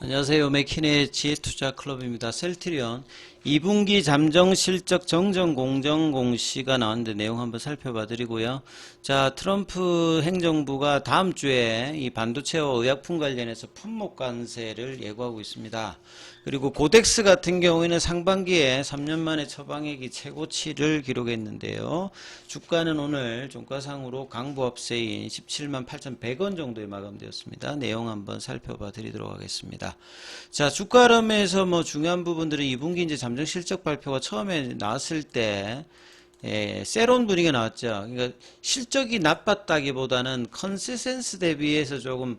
안녕하세요. 맥키네 지혜투자클럽입니다. 셀트리온 2분기 잠정 실적 정정 공정 공시가 나왔는데 내용 한번 살펴봐 드리고요. 자, 트럼프 행정부가 다음 주에 이 반도체와 의약품 관련해서 품목 관세를 예고하고 있습니다. 그리고 고덱스 같은 경우에는 상반기에 3년 만에 처방액이 최고치를 기록했는데요. 주가는 오늘 종가상으로 강보합세인 17만 8,100원 정도에 마감되었습니다. 내용 한번 살펴봐 드리도록 하겠습니다. 자, 주가 흐름에서 뭐 중요한 부분들은 2분기 이제 잠정 실적 발표가 처음에 나왔을 때 세론 분위기가 나왔죠. 그러니까 실적이 나빴다기보다는 컨센서스 대비해서 조금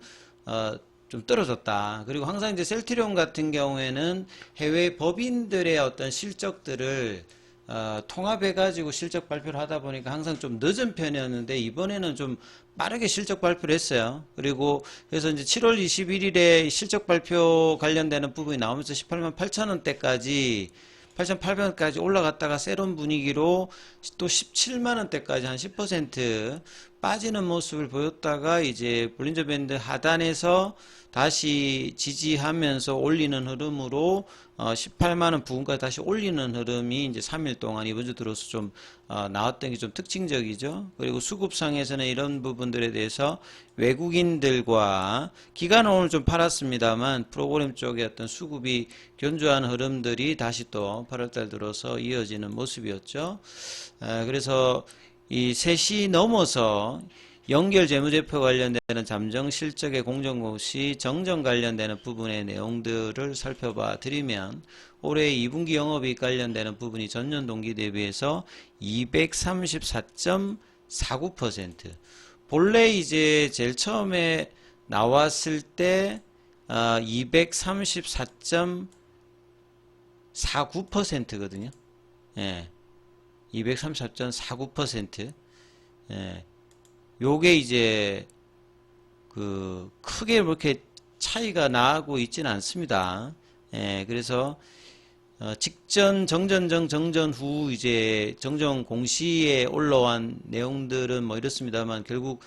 좀 떨어졌다. 그리고 항상 이제 셀트리온 같은 경우에는 해외 법인들의 어떤 실적들을 통합해가지고 실적 발표를 하다 보니까 항상 좀 늦은 편이었는데 이번에는 좀 빠르게 실적 발표를 했어요. 그리고 그래서 이제 7월 21일에 실적 발표 관련되는 부분이 나오면서 18만 8천 원대까지 8,800원까지 올라갔다가 세론 분위기로 또 17만 원대까지 한 10% 빠지는 모습을 보였다가 이제 볼린저 밴드 하단에서 다시 지지하면서 올리는 흐름으로 18만 원 부근까지 다시 올리는 흐름이 이제 3일 동안 이번 주 들어서 좀 나왔던 게 좀 특징적이죠. 그리고 수급상에서는 이런 부분들에 대해서 외국인들과 기간은 오늘 좀 팔았습니다만 프로그램 쪽에 어떤 수급이 견조한 흐름들이 다시 또 8월달 들어서 이어지는 모습이었죠. 그래서 이 3시 넘어서 연결 재무제표 관련되는 잠정 실적의 공정공시 정정 관련되는 부분의 내용들을 살펴봐 드리면 올해 2분기 영업이익 관련되는 부분이 전년 동기 대비해서 234.49%. 본래 이제 제일 처음에 나왔을 때 234.49%거든요. 예. 234.49%. 예. 요게 이제 크게 그렇게 차이가 나고 있지는 않습니다. 예, 그래서 직전 정전 후 이제 정정 공시에 올라온 내용들은 뭐 이렇습니다만 결국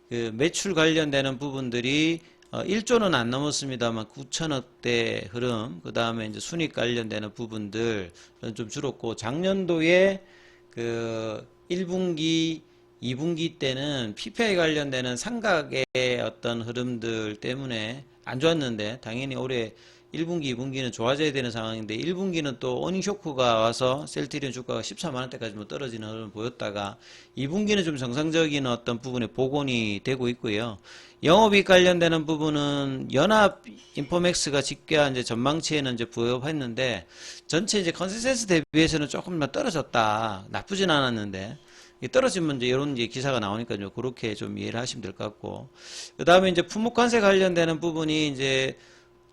그 매출 관련되는 부분들이 1조는 안 넘었습니다만 9천억대 흐름, 그 다음에 이제 순익 관련되는 부분들은 좀 줄었고, 작년도에 그 1분기 2분기 때는 PPI 관련되는 상각의 어떤 흐름들 때문에 안 좋았는데 당연히 올해 1분기, 2분기는 좋아져야 되는 상황인데 1분기는 또 어닝 쇼크가 와서 셀트리온 주가가 14만 원대까지 뭐 떨어지는 흐름을 보였다가 2분기는 좀 정상적인 어떤 부분에 복원이 되고 있고요. 영업이익 관련되는 부분은 연합 인포맥스가 집계한 이제 전망치에는 이제 부합했는데 전체 이제 컨센서스 대비해서는 조금만 떨어졌다. 나쁘진 않았는데 떨어지면 이제 이런 이제 기사가 나오니까요. 그렇게 좀 이해를 하시면 될 것 같고. 그 다음에 이제 품목관세 관련되는 부분이 이제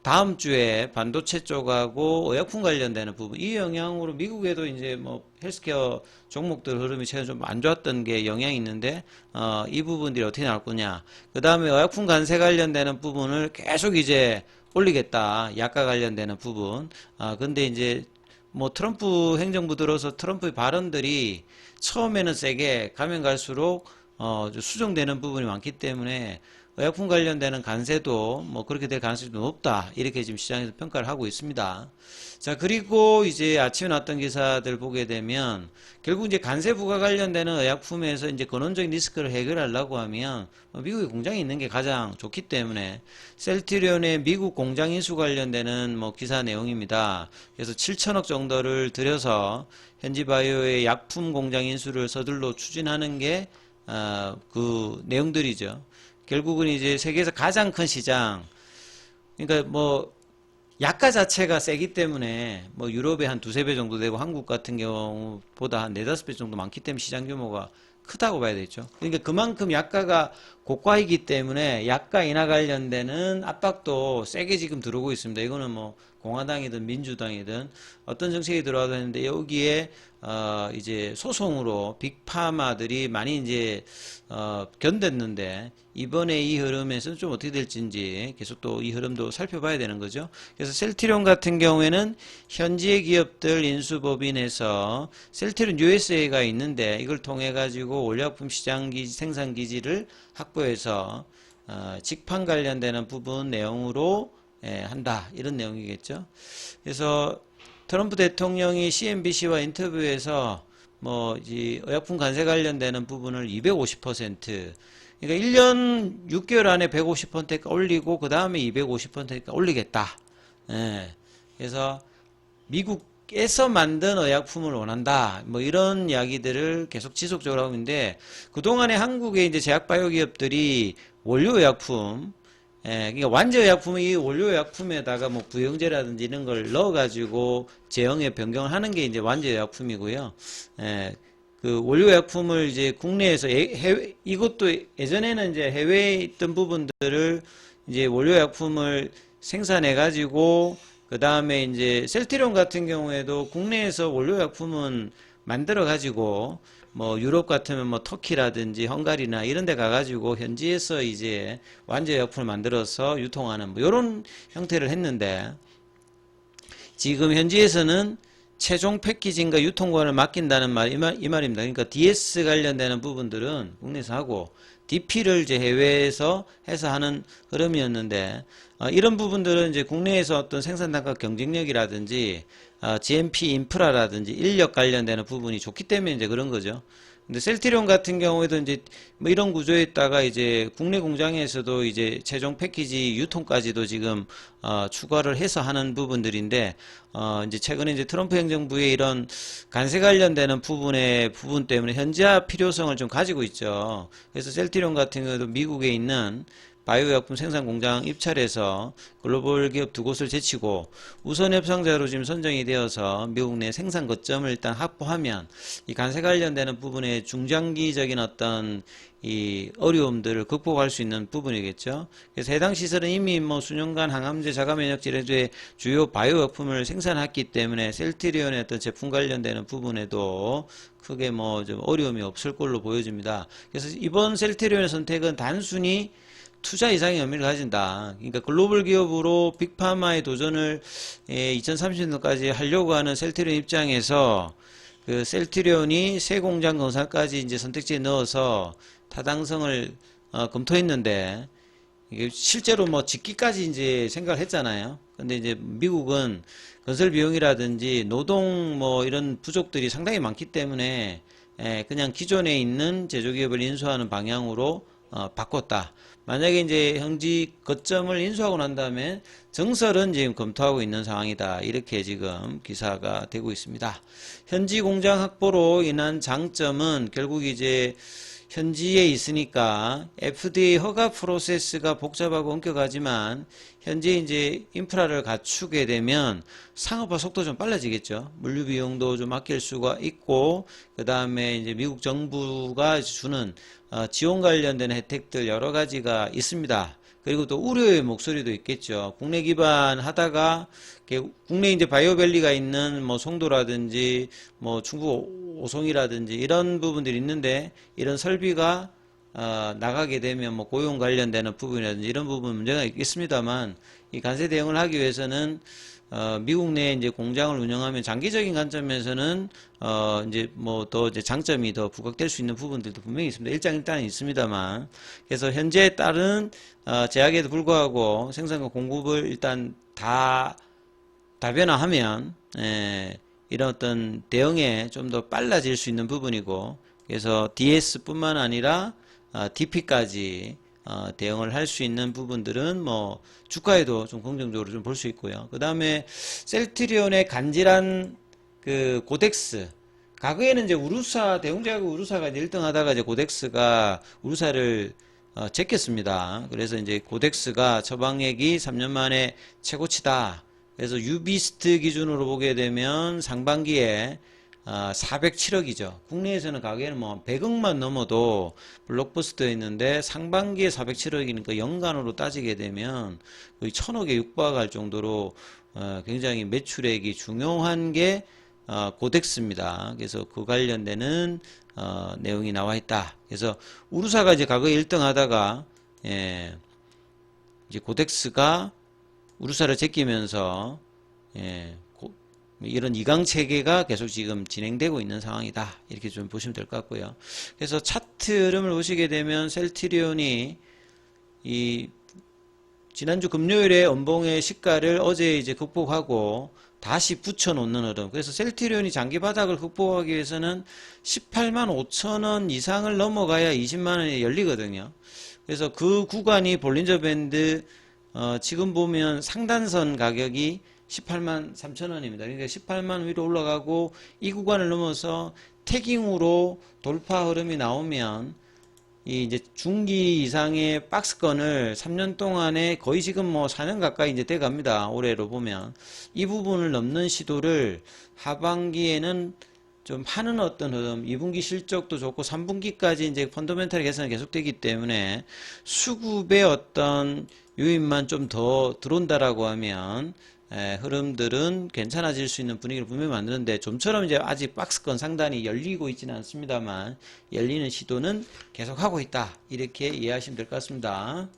다음 주에 반도체 쪽하고 의약품 관련되는 부분, 이 영향으로 미국에도 이제 뭐 헬스케어 종목들 흐름이 최근 좀 안 좋았던 게 영향이 있는데, 이 부분들이 어떻게 나올 거냐. 그 다음에 의약품 관세 관련되는 부분을 계속 이제 올리겠다. 약가 관련되는 부분. 근데 이제 뭐 트럼프 행정부 들어서 트럼프의 발언들이 처음에는 세게 가면 갈수록 수정되는 부분이 많기 때문에 의약품 관련되는 관세도 뭐 그렇게 될 가능성이 높다. 이렇게 지금 시장에서 평가를 하고 있습니다. 자, 그리고 이제 아침에 나왔던 기사들 보게 되면 결국 이제 관세 부과 관련되는 의약품에서 이제 근원적인 리스크를 해결하려고 하면 미국에 공장이 있는 게 가장 좋기 때문에 셀트리온의 미국 공장 인수 관련되는 뭐 기사 내용입니다. 그래서 7천억 정도를 들여서 현지바이오의 약품 공장 인수를 서둘러 추진하는 게 그 내용들이죠. 결국은 이제 세계에서 가장 큰 시장, 그러니까 뭐 약가 자체가 세기 때문에 뭐 유럽에 한 두세 배 정도 되고 한국 같은 경우보다 한 네다섯 배 정도 많기 때문에 시장 규모가 크다고 봐야 되죠. 그러니까 그만큼 약가가 고가이기 때문에 약가 인하 관련되는 압박도 세게 지금 들어오고 있습니다. 이거는 뭐 공화당이든 민주당이든 어떤 정책이 들어와도 했는데 여기에 이제 소송으로 빅파마들이 많이 이제 견뎠는데 이번에 이 흐름에서는 좀 어떻게 될지인지 계속 또 이 흐름도 살펴봐야 되는 거죠. 그래서 셀트리온 같은 경우에는 현지의 기업들 인수법인에서 셀트리온 USA가 있는데 이걸 통해 가지고 원료약품 시장 생산 기지를 확보해서 직판 관련되는 부분 내용으로 한다. 이런 내용이겠죠. 그래서 트럼프 대통령이 CNBC와 인터뷰에서 뭐 이 의약품 관세 관련되는 부분을 250%, 그러니까 1년 6개월 안에 150% 올리고 그 다음에 250% 올리겠다. 그래서 미국에서 만든 의약품을 원한다. 뭐 이런 이야기들을 계속 지속적으로 하고 있는데, 그동안에 한국의 이제 제약바이오 기업들이 원료의약품, 그러니까 완제의약품은 이 원료의약품에다가 뭐 부영제라든지 이런 걸 넣어가지고 제형의 변경을 하는 게 이제 완제의약품이고요. 그 원료의약품을 이제 국내에서 이것도 예전에는 이제 해외에 있던 부분들을 이제 원료의약품을 생산해가지고 그 다음에 이제 셀트리온 같은 경우에도 국내에서 원료약품은 만들어 가지고 뭐 유럽 같으면 뭐 터키라든지 헝가리나 이런 데 가가지고 현지에서 이제 완제약품을 만들어서 유통하는 뭐 이런 형태를 했는데, 지금 현지에서는 최종 패키징과 유통권을 맡긴다는 이 말입니다. 그러니까 DS 관련되는 부분들은 국내에서 하고 DP를 이제 해외에서 해서 하는 흐름이었는데, 이런 부분들은 이제 국내에서 어떤 생산 단가 경쟁력이라든지 GMP 인프라라든지 인력 관련되는 부분이 좋기 때문에 이제 그런 거죠. 근데 셀트리온 같은 경우에도 이제 뭐 이런 구조에 있다가 이제 국내 공장에서도 이제 최종 패키지 유통까지도 지금 추가를 해서 하는 부분들인데, 이제 최근에 이제 트럼프 행정부의 이런 관세 관련되는 부분 때문에 현지화 필요성을 좀 가지고 있죠. 그래서 셀트리온 같은 경우도 미국에 있는 바이오약품 생산 공장 입찰해서 글로벌 기업 두 곳을 제치고 우선 협상자로 지금 선정이 되어서 미국 내 생산 거점을 일단 확보하면 이 관세 관련되는 부분에 중장기적인 어떤 이 어려움들을 극복할 수 있는 부분이겠죠. 그래서 해당 시설은 이미 뭐 수년간 항암제, 자가면역 질환의 주요 바이오약품을 생산했기 때문에 셀트리온의 어떤 제품 관련되는 부분에도 크게 뭐 좀 어려움이 없을 걸로 보여집니다. 그래서 이번 셀트리온의 선택은 단순히 투자 이상의 의미를 가진다. 그러니까 글로벌 기업으로 빅파마의 도전을 2030년까지 하려고 하는 셀트리온 입장에서 그 셀트리온이 새 공장 건설까지 이제 선택지에 넣어서 타당성을 검토했는데, 이게 실제로 뭐 짓기까지 이제 생각을 했잖아요. 근데 이제 미국은 건설 비용이라든지 노동 뭐 이런 부족들이 상당히 많기 때문에 그냥 기존에 있는 제조기업을 인수하는 방향으로 바꿨다. 만약에 이제 현지 거점을 인수하고 난 다음에 정설은 지금 검토하고 있는 상황이다. 이렇게 지금 기사가 되고 있습니다. 현지 공장 확보로 인한 장점은 결국 이제 현지에 있으니까 FDA 허가 프로세스가 복잡하고 엄격하지만 현재 이제 인프라를 갖추게 되면 상업화 속도 좀 빨라지겠죠. 물류 비용도 좀 아낄 수가 있고, 그 다음에 이제 미국 정부가 주는 지원 관련된 혜택들 여러 가지가 있습니다. 그리고 또 우려의 목소리도 있겠죠. 국내 기반 하다가 국내 이제 바이오밸리가 있는 뭐 송도라든지 뭐 충북 오송이라든지 이런 부분들이 있는데, 이런 설비가 나가게 되면 뭐 고용 관련되는 부분이라든지 이런 부분 문제가 있겠습니다만, 이 관세 대응을 하기 위해서는 미국 내에 이제 공장을 운영하면 장기적인 관점에서는 이제 뭐 더 이제 장점이 더 부각될 수 있는 부분들도 분명히 있습니다. 일장일단은 있습니다만, 그래서 현재에 따른 제약에도 불구하고 생산과 공급을 일단 다 다변화하면 이런 어떤 대응에 좀 더 빨라질 수 있는 부분이고, 그래서 DS뿐만 아니라 DP까지 대응을 할 수 있는 부분들은 뭐 주가에도 좀 긍정적으로 좀 볼 수 있고요. 그 다음에 셀트리온의 간질한 그 고덱스, 과거에는 이제 우루사, 대웅제약 우루사가 이제 1등 하다가 이제 고덱스가 우루사를 제꼈습니다. 그래서 이제 고덱스가 처방액이 3년 만에 최고치다. 그래서 유비스트 기준으로 보게 되면 상반기에 407억이죠. 국내에서는 가격에는 뭐 100억만 넘어도 블록버스터였는데 상반기에 407억이니까 연간으로 따지게 되면 거의 1000억에 육박할 정도로 굉장히 매출액이 중요한 게 고덱스입니다. 그래서 그 관련되는 내용이 나와 있다. 그래서 우루사가 이제 과거에 1등 하다가 이제 고덱스가 우루사를 제끼면서 이런 이강 체계가 계속 지금 진행되고 있는 상황이다. 이렇게 좀 보시면 될 것 같고요. 그래서 차트 흐름을 보시게 되면 셀트리온이 이 지난주 금요일에 연봉의 시가를 어제 이제 극복하고 다시 붙여놓는 흐름. 그래서 셀트리온이 장기 바닥을 극복하기 위해서는 18만 5천 원 이상을 넘어가야 20만 원이 열리거든요. 그래서 그 구간이 볼린저 밴드 지금 보면 상단선 가격이 18만 3천 원입니다. 그러니까 18만 위로 올라가고 이 구간을 넘어서 태깅으로 돌파 흐름이 나오면 이 이제 중기 이상의 박스권을 3년 동안에 거의 지금 뭐 4년 가까이 이제 돼 갑니다. 올해로 보면 이 부분을 넘는 시도를 하반기에는 좀 하는 어떤 흐름, 2분기 실적도 좋고 3분기까지 이제 펀더멘탈 개선이 계속되기 때문에 수급의 어떤 요인만 좀 더 들어온다라고 하면 흐름들은 괜찮아질 수 있는 분위기를 분명히 만드는데 좀처럼 이제 아직 박스권 상단이 열리고 있지는 않습니다만 열리는 시도는 계속하고 있다 이렇게 이해하시면 될 것 같습니다.